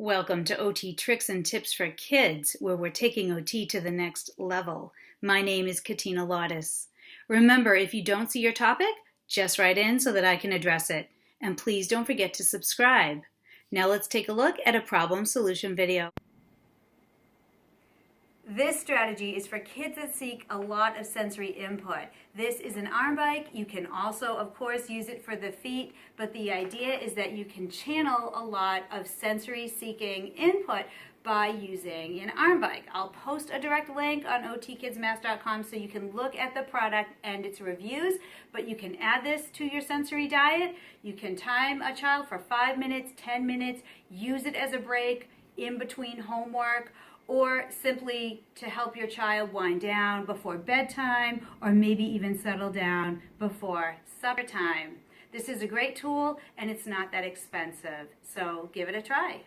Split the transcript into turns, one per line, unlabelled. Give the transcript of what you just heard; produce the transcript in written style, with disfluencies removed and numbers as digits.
Welcome to OT Tricks and Tips for Kids, where we're taking OT to the next level. My name is Katina Lottis. Remember, if you don't see your topic, just write in so that I can address it. And please don't forget to subscribe. Now let's take a look at a problem solution video. This strategy is for kids that seek a lot of sensory input. This is an arm bike. You can also, of course, use it for the feet, but the idea is that you can channel a lot of sensory seeking input by using an arm bike. I'll post a direct link on otkidsmass.com so you can look at the product and its reviews, but you can add this to your sensory diet. You can time a child for 5 minutes, 10 minutes, use it as a break in between homework, or simply to help your child wind down before bedtime, or maybe even settle down before supper time. This is a great tool and it's not that expensive, so give it a try.